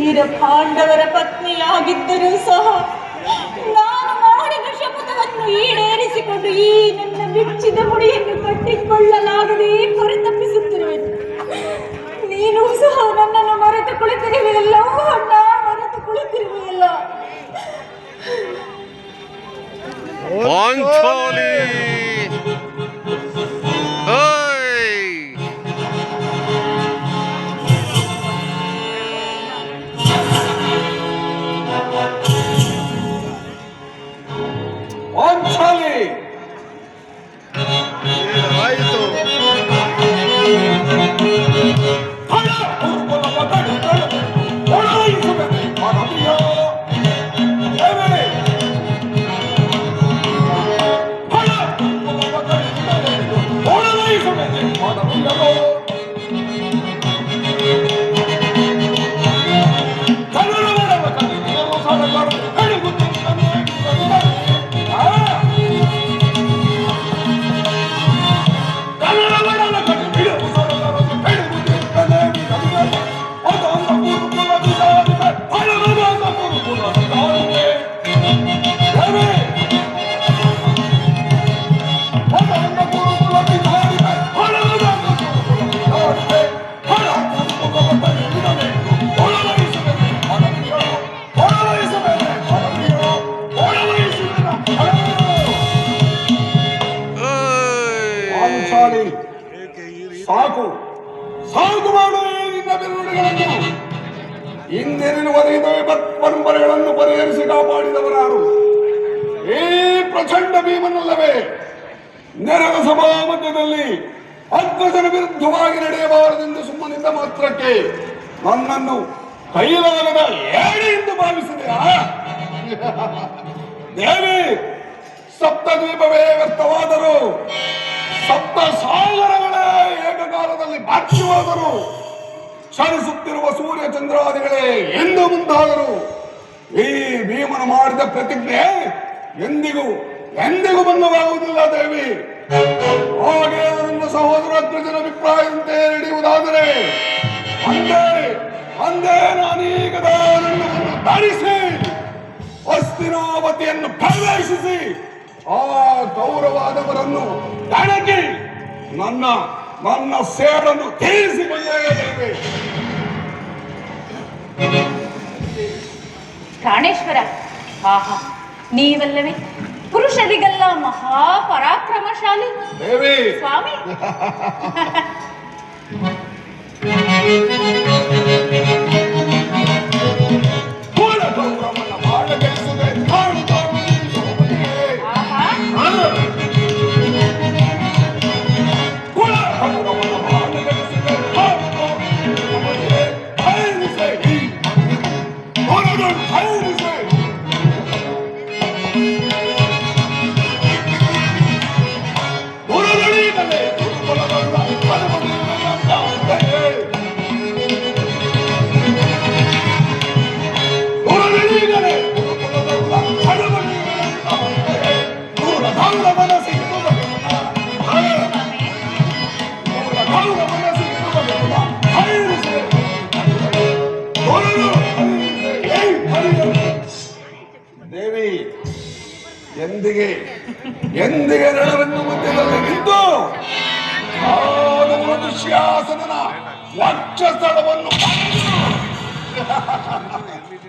ವೀರ ಪಾಂಡವರ ಪತ್ನಿಯಾಗಿದ್ದರೂ ಸಹ ನಾನು ಮಾಡಿದ ಶಪಥವನ್ನು ಈಡೇರಿಸಿಕೊಂಡು ಈ ನನ್ನ ಬಿಚ್ಚಿದ ಮುಡಿಯನ್ನು ಕಟ್ಟಿಕೊಳ್ಳಲಾಗದೆ ಪರಿತಪ್ಪಿಸುತ್ತಿರುವೆನು. ನೀನು ಸಹ ನನ್ನನ್ನು ಮರೆತು ಕುಳಿತಿರುವೆಯಲ್ಲ ಅಣ್ಣ, ಮರೆತು ಕುಳಿತಿರುವೆಯಲ್ಲ. ಪಾಂಚಾಲಿ ಆಯಿತು. ಸಾಕು ಸಾಕು ಮಾಡು ನಿನ್ನ ಬಿರುನುಡಿಗಳನ್ನು. ಹಿಂದಿರುವರೆಗೆ ಪರಂಪರೆಗಳನ್ನು ಪರಿಹರಿಸಿ ಕಾಪಾಡಿದವರಾರು ಈ ಪ್ರಚಂಡ ಭೀಮನಲ್ಲವೇ? ನೆರೆದ ಸಭಾ ಮಧ್ಯದಲ್ಲಿ ಅಗ್ರಜನ ವಿರುದ್ಧವಾಗಿ ನಡೆಯಬಾರದೆಂದು ಸುಮ್ಮನಿದ್ದ ಮಾತ್ರಕ್ಕೆ ನನ್ನನ್ನು ಕೈಲಾಗದ ಏಣಿ ಎಂದು ಭಾವಿಸಿದೆ. ದೇವಿ, ಸಪ್ತದ್ವೀಪವೇ ವ್ಯರ್ಥವಾದರು, ಸಪ್ತ ಸಾಗರಗಳೇ ಏಕಕಾಲದಲ್ಲಿ ಬಾಕ್ಯವಾದರು, ಚಲಿಸುತ್ತಿರುವ ಸೂರ್ಯ ಚಂದ್ರಾದಿಗಳೇ ಎಂದು ಮುಂದಾದರು. ಈ ಭೀಮನು ಮಾಡಿದ ಪ್ರತಿಜ್ಞೆ ಎಂದಿಗೂ ಎಂದಿಗೂ ಭಂಗವಾಗುವುದಿಲ್ಲ ದೇವಿ. ಹಾಗೆ ನನ್ನ ಸಹೋದರ ಅಗ್ರಜನ ಅಭಿಪ್ರಾಯದಂತೆ ನಡೆಯುವುದಾದರೆ ಅಂದೇ ನಾನೀಗ ನನ್ನನ್ನು ಧರಿಸಿ ಹಸ್ತಿನಾವತಿಯನ್ನು ಪ್ರವೇಶಿಸಿ ಆ ಗೌರವಾದವರನ್ನು ದಣಕಿ ನನ್ನ ಸೇಡನ್ನು ತೀರಿಸಿಕೊಂಡೇ. ಪ್ರಾಣೇಶ್ವರ, ಆಹಾ, ನೀವಲ್ಲವೇ ಪುರುಷರಿಗೆಲ್ಲ ಮಹಾಪರಾಕ್ರಮಶಾಲಿ ದೇವಿ. ಸ್ವಾಮಿ, ದೇವಿ, ಎಂದಿಗೆ ರಣರಂಗ ಮಧ್ಯದಲ್ಲಿ ನಿಂತು ಮನುಷ್ಯಾಸನ ವಕ್ಷಸ್ಥಳವನ್ನು